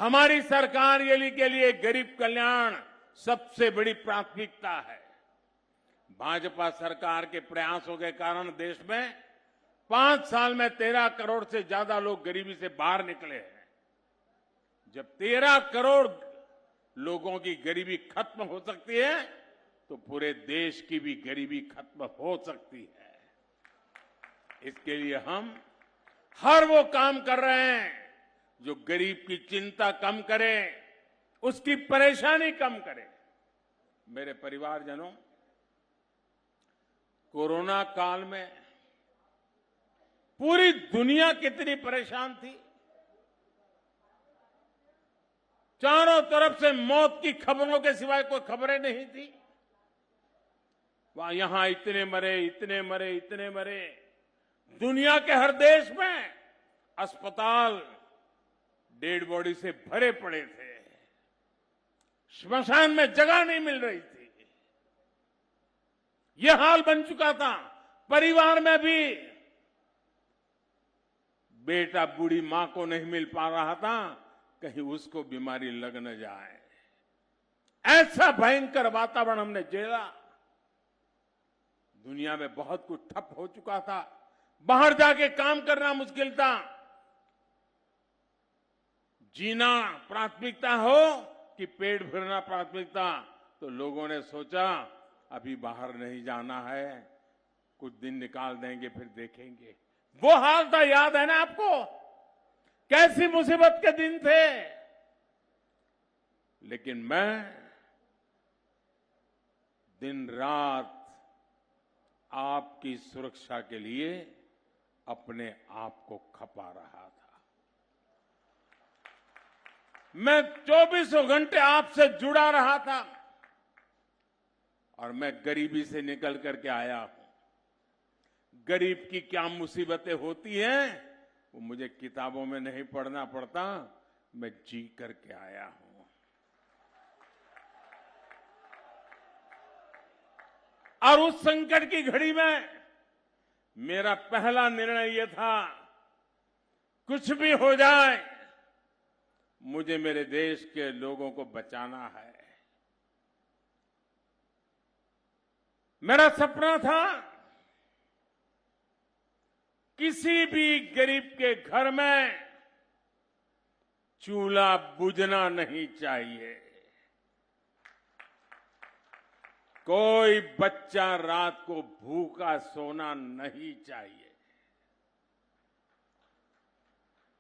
हमारी सरकार के लिए गरीब कल्याण सबसे बड़ी प्राथमिकता है। भाजपा सरकार के प्रयासों के कारण देश में 5 साल में 13 करोड़ से ज्यादा लोग गरीबी से बाहर निकले हैं। जब 13 करोड़ लोगों की गरीबी खत्म हो सकती है तो पूरे देश की भी गरीबी खत्म हो सकती है। इसके लिए हम हर वो काम कर रहे हैं जो गरीब की चिंता कम करे, उसकी परेशानी कम करे। मेरे परिवारजनों, कोरोना काल में पूरी दुनिया कितनी परेशान थी। चारों तरफ से मौत की खबरों के सिवाय कोई खबरें नहीं थी। वहां यहां इतने मरे, इतने मरे, इतने मरे। दुनिया के हर देश में अस्पताल डेड बॉडी से भरे पड़े थे। श्मशान में जगह नहीं मिल रही थी। यह हाल बन चुका था। परिवार में भी बेटा बूढ़ी मां को नहीं मिल पा रहा था, कहीं उसको बीमारी लग न जाए। ऐसा भयंकर वातावरण हमने झेला। दुनिया में बहुत कुछ ठप हो चुका था। बाहर जाके काम करना मुश्किल था। जीना प्राथमिकता हो कि पेट भरना प्राथमिकता, तो लोगों ने सोचा अभी बाहर नहीं जाना है, कुछ दिन निकाल देंगे फिर देखेंगे। वो हाल था, याद है ना आपको? कैसी मुसीबत के दिन थे। लेकिन मैं दिन रात आपकी सुरक्षा के लिए अपने आप को खपा रहा था। मैं 24 घंटे आपसे जुड़ा रहा था और मैं गरीबी से निकल करके आया हूं। गरीब की क्या मुसीबतें होती हैं वो मुझे किताबों में नहीं पढ़ना पड़ता, मैं जी करके आया हूं। और उस संकट की घड़ी में मेरा पहला निर्णय यह था, कुछ भी हो जाए मुझे मेरे देश के लोगों को बचाना है। मेरा सपना था किसी भी गरीब के घर में चूल्हा बुझना नहीं चाहिए, कोई बच्चा रात को भूखा सोना नहीं चाहिए,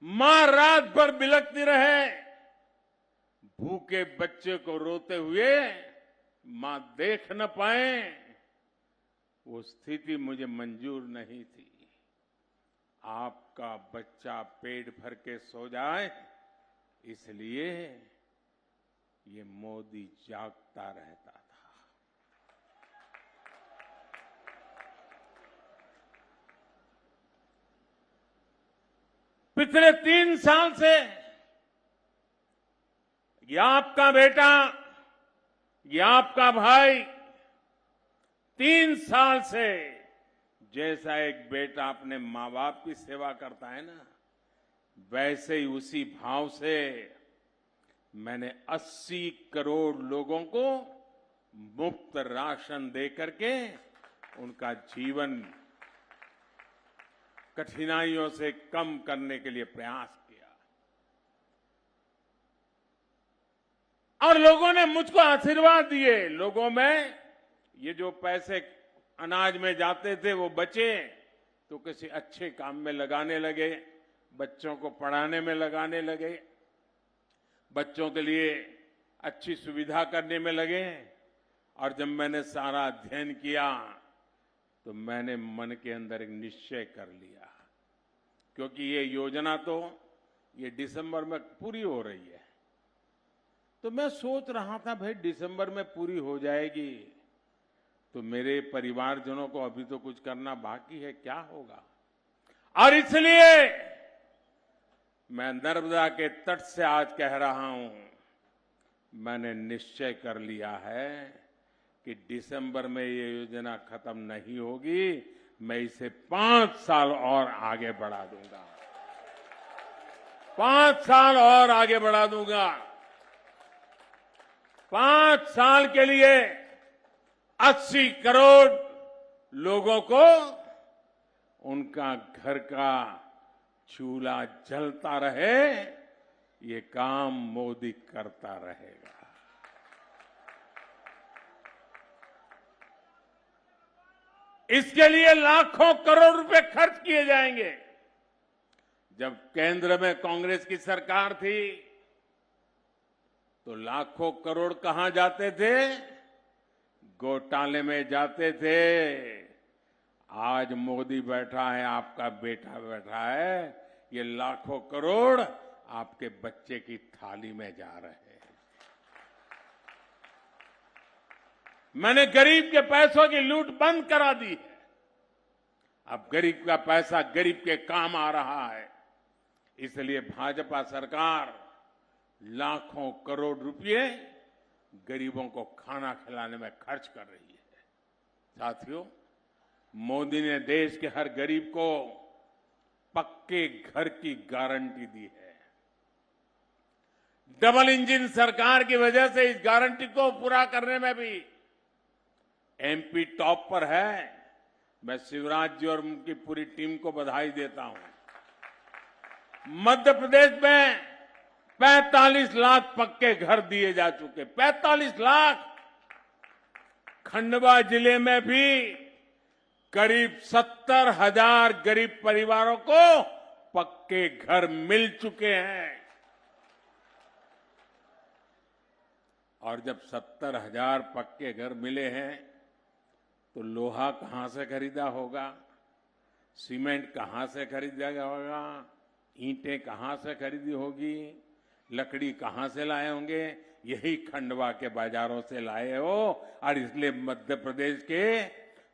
मां रात भर बिलखती रहे, भूखे बच्चे को रोते हुए मां देख न पाए, वो स्थिति मुझे मंजूर नहीं थी। आपका बच्चा पेट भर के सो जाए, इसलिए ये मोदी जागता रहता था। पिछले 3 साल से ये आपका बेटा, ये आपका भाई 3 साल से जैसा एक बेटा अपने मां बाप की सेवा करता है ना, वैसे ही उसी भाव से मैंने 80 करोड़ लोगों को मुफ्त राशन दे करके उनका जीवन कठिनाइयों से कम करने के लिए प्रयास किया। और लोगों ने मुझको आशीर्वाद दिए। लोगों में ये जो पैसे अनाज में जाते थे वो बचे तो किसी अच्छे काम में लगाने लगे, बच्चों को पढ़ाने में लगाने लगे, बच्चों के लिए अच्छी सुविधा करने में लगे। और जब मैंने सारा अध्ययन किया तो मैंने मन के अंदर एक निश्चय कर लिया, क्योंकि ये योजना तो ये दिसंबर में पूरी हो रही है, तो मैं सोच रहा था भाई दिसंबर में पूरी हो जाएगी तो मेरे परिवारजनों को अभी तो कुछ करना बाकी है, क्या होगा। और इसलिए मैं नर्मदा के तट से आज कह रहा हूं, मैंने निश्चय कर लिया है कि दिसंबर में ये योजना खत्म नहीं होगी, मैं इसे 5 साल और आगे बढ़ा दूंगा। 5 साल और आगे बढ़ा दूंगा। 5 साल के लिए 80 करोड़ लोगों को उनका घर का चूल्हा जलता रहे, ये काम मोदी करता रहेगा। इसके लिए लाखों करोड़ रुपए खर्च किए जाएंगे। जब केंद्र में कांग्रेस की सरकार थी तो लाखों करोड़ कहां जाते थे? घोटाले में जाते थे। आज मोदी बैठा है, आपका बेटा बैठा है, ये लाखों करोड़ आपके बच्चे की थाली में जा रहे हैं। मैंने गरीब के पैसों की लूट बंद करा दी है। अब गरीब का पैसा गरीब के काम आ रहा है। इसलिए भाजपा सरकार लाखों करोड़ रुपए गरीबों को खाना खिलाने में खर्च कर रही है। साथियों, मोदी ने देश के हर गरीब को पक्के घर की गारंटी दी है। डबल इंजन सरकार की वजह से इस गारंटी को पूरा करने में भी एमपी टॉप पर है। मैं शिवराज जी और उनकी पूरी टीम को बधाई देता हूं। मध्य प्रदेश में 45 लाख पक्के घर दिए जा चुके। 45 लाख। खंडवा जिले में भी करीब 70,000 गरीब परिवारों को पक्के घर मिल चुके हैं। और जब 70,000 पक्के घर मिले हैं तो लोहा कहां से खरीदा होगा, सीमेंट कहां से खरीदा होगा, ईंटें कहां से खरीदी होगी, लकड़ी कहां से लाए होंगे? यही खंडवा के बाजारों से लाए हो। और इसलिए मध्य प्रदेश के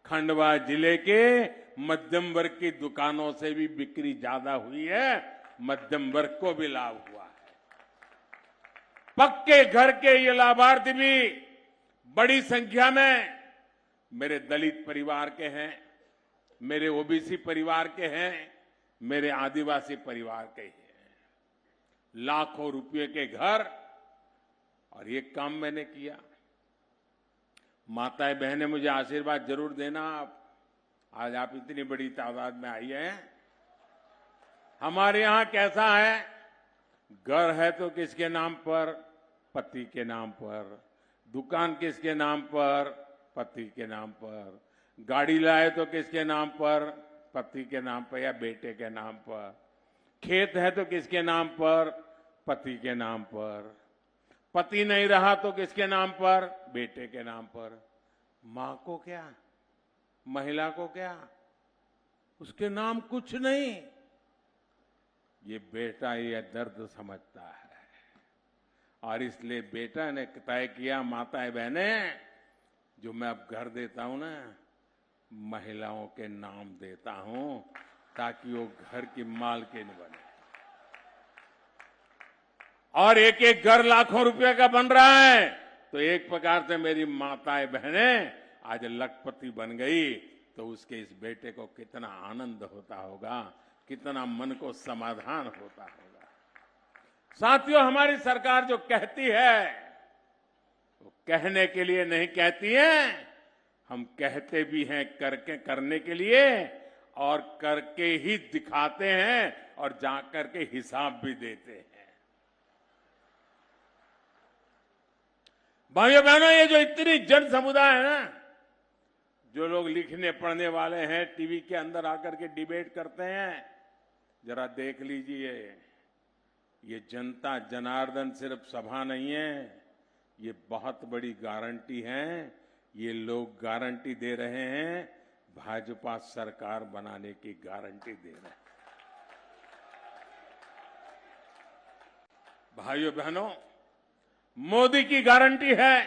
खंडवा जिले के मध्यम वर्ग की दुकानों से भी बिक्री ज्यादा हुई है, मध्यम वर्ग को भी लाभ हुआ है। पक्के घर के ये लाभार्थी भी बड़ी संख्या में मेरे दलित परिवार के हैं, मेरे ओबीसी परिवार के हैं, मेरे आदिवासी परिवार के हैं। लाखों रुपए के घर। और ये काम मैंने किया। माताएं बहनें मुझे आशीर्वाद जरूर देना। आज आप इतनी बड़ी तादाद में आई हैं। हमारे यहां कैसा है? घर है तो किसके नाम पर? पति के नाम पर। दुकान किसके नाम पर? पति के नाम पर। गाड़ी लाए तो किसके नाम पर? पति के नाम पर या बेटे के नाम पर। खेत है तो किसके नाम पर? पति के नाम पर। पति नहीं रहा तो किसके नाम पर? बेटे के नाम पर। मां को क्या, महिला को क्या, उसके नाम कुछ नहीं। ये बेटा ये दर्द समझता है। और इसलिए बेटा ने तय किया, माताएं बहनें, जो मैं अब घर देता हूं ना, महिलाओं के नाम देता हूं ताकि वो घर की मालकिन बने। और एक एक घर लाखों रुपए का बन रहा है तो एक प्रकार से मेरी माताएं बहनें आज लखपति बन गई तो उसके इस बेटे को कितना आनंद होता होगा, कितना मन को समाधान होता होगा। साथियों, हमारी सरकार जो कहती है वो कहने के लिए नहीं कहती है, हम कहते भी हैं करके करने के लिए, और करके ही दिखाते हैं और जाकर के हिसाब भी देते हैं। भाइयों बहनों, ये जो इतनी जन समुदाय है ना, जो लोग लिखने पढ़ने वाले हैं, टीवी के अंदर आकर के डिबेट करते हैं, जरा देख लीजिए, ये जनता जनार्दन सिर्फ सभा नहीं है, ये बहुत बड़ी गारंटी है। ये लोग गारंटी दे रहे हैं, भाजपा सरकार बनाने की गारंटी दे रहे हैं। भाइयों बहनों, मोदी की गारंटी है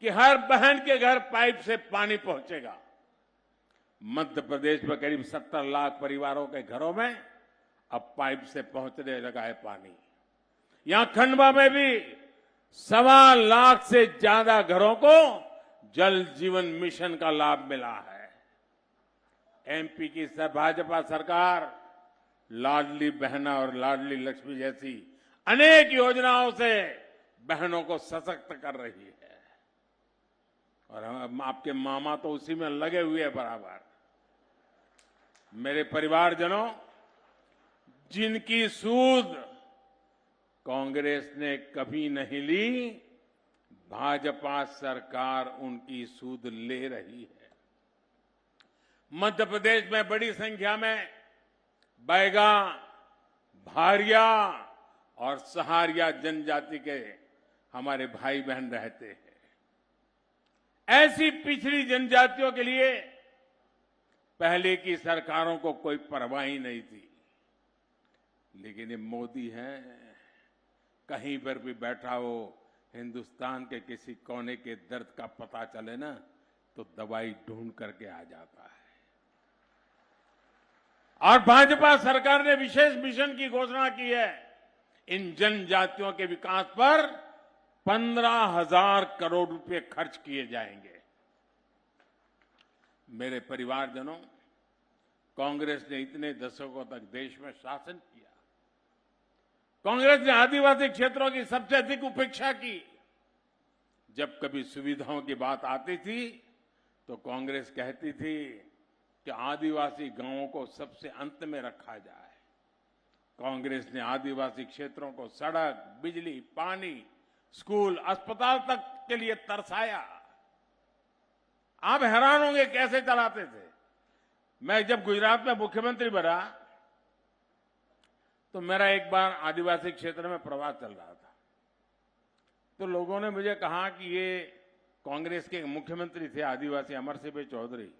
कि हर बहन के घर पाइप से पानी पहुंचेगा। मध्य प्रदेश में करीब 70 लाख परिवारों के घरों में अब पाइप से पहुंचने लगा है पानी। यहां खंडवा में भी 1.25 लाख से ज्यादा घरों को जल जीवन मिशन का लाभ मिला है। एमपी की भाजपा सरकार लाडली बहना और लाडली लक्ष्मी जैसी अनेक योजनाओं से बहनों को सशक्त कर रही है। और हम आपके मामा तो उसी में लगे हुए हैं बराबर। मेरे परिवारजनों, जिनकी सूद कांग्रेस ने कभी नहीं ली, भाजपा सरकार उनकी सूद ले रही है। मध्य प्रदेश में बड़ी संख्या में बैगा, भारिया और सहारिया जनजाति के हमारे भाई बहन रहते हैं। ऐसी पिछड़ी जनजातियों के लिए पहले की सरकारों को कोई परवाह ही नहीं थी, लेकिन ये मोदी है, कहीं पर भी बैठा हो, हिंदुस्तान के किसी कोने के दर्द का पता चले ना तो दवाई ढूंढ करके आ जाता है। और भाजपा सरकार ने विशेष मिशन की घोषणा की है। इन जनजातियों के विकास पर 15,000 करोड़ रुपए खर्च किए जाएंगे। मेरे परिवारजनों, कांग्रेस ने इतने दशकों तक देश में शासन किया। कांग्रेस ने आदिवासी क्षेत्रों की सबसे अधिक उपेक्षा की। जब कभी सुविधाओं की बात आती थी तो कांग्रेस कहती थी कि आदिवासी गांवों को सबसे अंत में रखा जाए। कांग्रेस ने आदिवासी क्षेत्रों को सड़क, बिजली, पानी, स्कूल, अस्पताल तक के लिए तरसाया। आप हैरान होंगे कैसे चलाते थे। मैं जब गुजरात में मुख्यमंत्री बना तो मेरा एक बार आदिवासी क्षेत्र में प्रवास चल रहा था, तो लोगों ने मुझे कहा कि ये कांग्रेस के मुख्यमंत्री थे आदिवासी अमर सिंह चौधरी,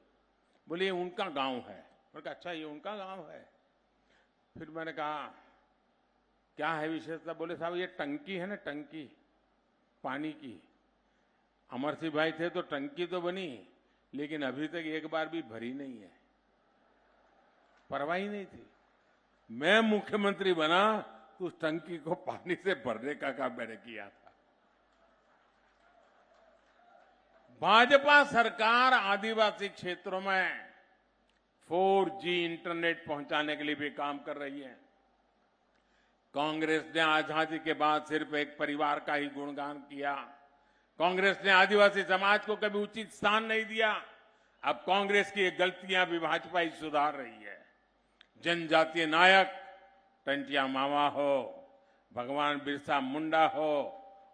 बोले ये उनका गांव है। मैंने कहा अच्छा ये उनका गांव है। फिर मैंने कहा क्या है विशेषता। बोले साहब ये टंकी है ना, टंकी पानी की, अमर सिंह भाई थे तो टंकी तो बनी, लेकिन अभी तक एक बार भी भरी नहीं है। परवाह ही नहीं थी। मैं मुख्यमंत्री बना तो उस टंकी को पानी से भरने का काम मैंने किया था। भाजपा सरकार आदिवासी क्षेत्रों में 4G इंटरनेट पहुंचाने के लिए भी काम कर रही है। कांग्रेस ने आजादी के बाद सिर्फ एक परिवार का ही गुणगान किया। कांग्रेस ने आदिवासी समाज को कभी उचित स्थान नहीं दिया। अब कांग्रेस की ये गलतियां भी भाजपा ही सुधार रही है। जनजातीय नायक टंटिया मामा हो, भगवान बिरसा मुंडा हो,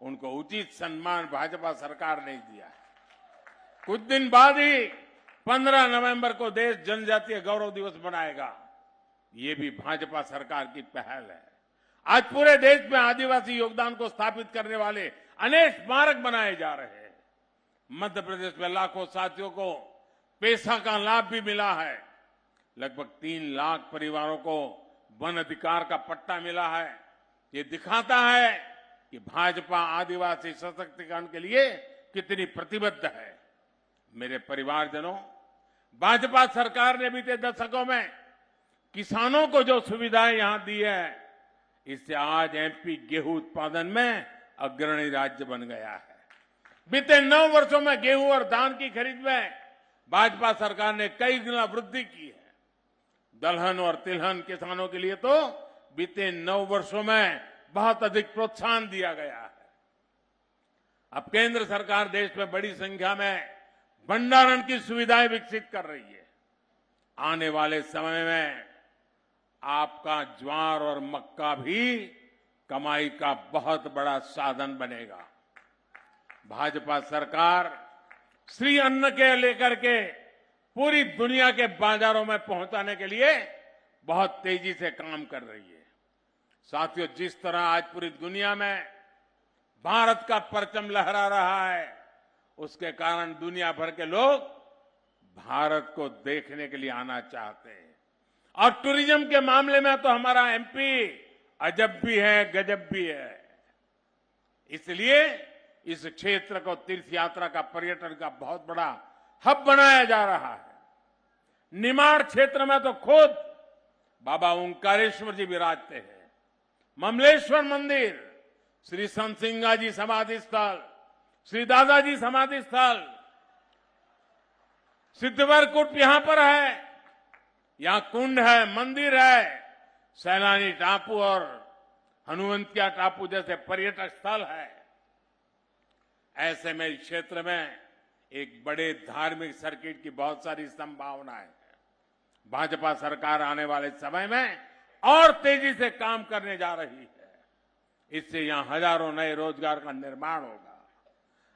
उनको उचित सम्मान भाजपा सरकार ने दिया है। कुछ दिन बाद ही 15 नवंबर को देश जनजातीय गौरव दिवस मनाएगा। ये भी भाजपा सरकार की पहल है। आज पूरे देश में आदिवासी योगदान को स्थापित करने वाले अनेक स्मारक बनाए जा रहे हैं। मध्य प्रदेश में लाखों साथियों को पैसा का लाभ भी मिला है। लगभग 3 लाख परिवारों को वन अधिकार का पट्टा मिला है। ये दिखाता है कि भाजपा आदिवासी सशक्तिकरण के लिए कितनी प्रतिबद्ध है। मेरे परिवारजनों, भाजपा सरकार ने बीते दशकों में किसानों को जो सुविधाएं यहां दी है, इससे आज एमपी गेहूं उत्पादन में अग्रणी राज्य बन गया है। बीते 9 वर्षों में गेहूं और धान की खरीद में भाजपा सरकार ने कई गुना वृद्धि की है। दलहन और तिलहन किसानों के लिए तो बीते 9 वर्षों में बहुत अधिक प्रोत्साहन दिया गया है। अब केंद्र सरकार देश में बड़ी संख्या में भंडारण की सुविधाएं विकसित कर रही है। आने वाले समय में आपका ज्वार और मक्का भी कमाई का बहुत बड़ा साधन बनेगा। भाजपा सरकार श्री अन्न के लेकर के पूरी दुनिया के बाजारों में पहुंचाने के लिए बहुत तेजी से काम कर रही है। साथियों, जिस तरह आज पूरी दुनिया में भारत का परचम लहरा रहा है, उसके कारण दुनिया भर के लोग भारत को देखने के लिए आना चाहते हैं। और टूरिज्म के मामले में तो हमारा एमपी अजब भी है, गजब भी है। इसलिए इस क्षेत्र को तीर्थ यात्रा का, पर्यटन का बहुत बड़ा हब बनाया जा रहा है। निमाड़ क्षेत्र में तो खुद बाबा ओंकारेश्वर जी विराजते हैं। ममलेश्वर मंदिर, श्री संत सिंगा जी समाधि स्थल, श्री दादाजी समाधि स्थल, सिद्धवर कूट यहां पर है। यहां कुंड है, मंदिर है। सैलानी टापू और हनुवंतिया टापू जैसे पर्यटक स्थल है। ऐसे में इस क्षेत्र में एक बड़े धार्मिक सर्किट की बहुत सारी संभावनाएं हैं। भाजपा सरकार आने वाले समय में और तेजी से काम करने जा रही है। इससे यहां हजारों नए रोजगार का निर्माण होगा।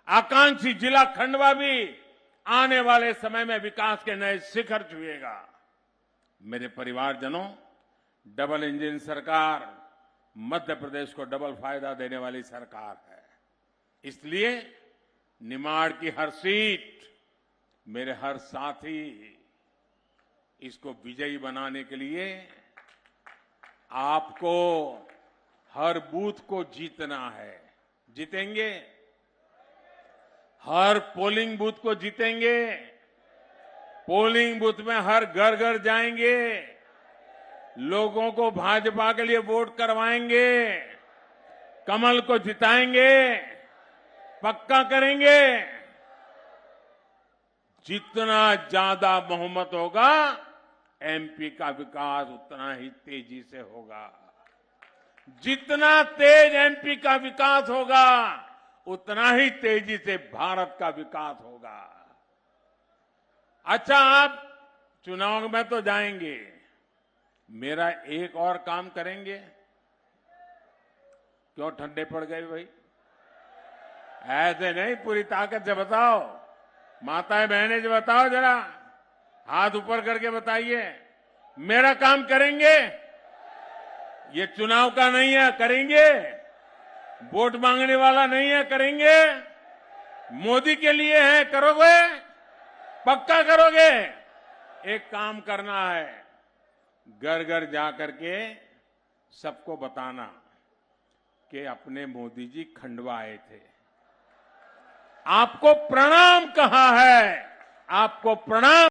आकांक्षी जिला खंडवा भी आने वाले समय में विकास के नए शिखर छुएगा। मेरे परिवारजनों, डबल इंजन सरकार मध्य प्रदेश को डबल फायदा देने वाली सरकार है। इसलिए निमाड़ की हर सीट, मेरे हर साथी, इसको विजयी बनाने के लिए आपको हर बूथ को जीतना है। जीतेंगे? हर पोलिंग बूथ को जीतेंगे। पोलिंग बूथ में हर घर घर जाएंगे, लोगों को भाजपा के लिए वोट करवाएंगे, कमल को जिताएंगे, पक्का करेंगे। जितना ज्यादा बहुमत होगा, एमपी का विकास उतना ही तेजी से होगा। जितना तेज एमपी का विकास होगा, उतना ही तेजी से भारत का विकास होगा। अच्छा, आप चुनाव में तो जाएंगे, मेरा एक और काम करेंगे? क्यों ठंडे पड़ गए भाई? ऐसे नहीं, पूरी ताकत से बताओ। माताएं बहनें जो बताओ, जरा हाथ ऊपर करके बताइए, मेरा काम करेंगे? ये चुनाव का नहीं है, करेंगे? वोट मांगने वाला नहीं है, करेंगे? मोदी के लिए है, करोगे? पक्का करोगे? एक काम करना है, घर घर जाकर के सबको बताना कि अपने मोदी जी खंडवा आए थे, आपको प्रणाम कहा है, आपको प्रणाम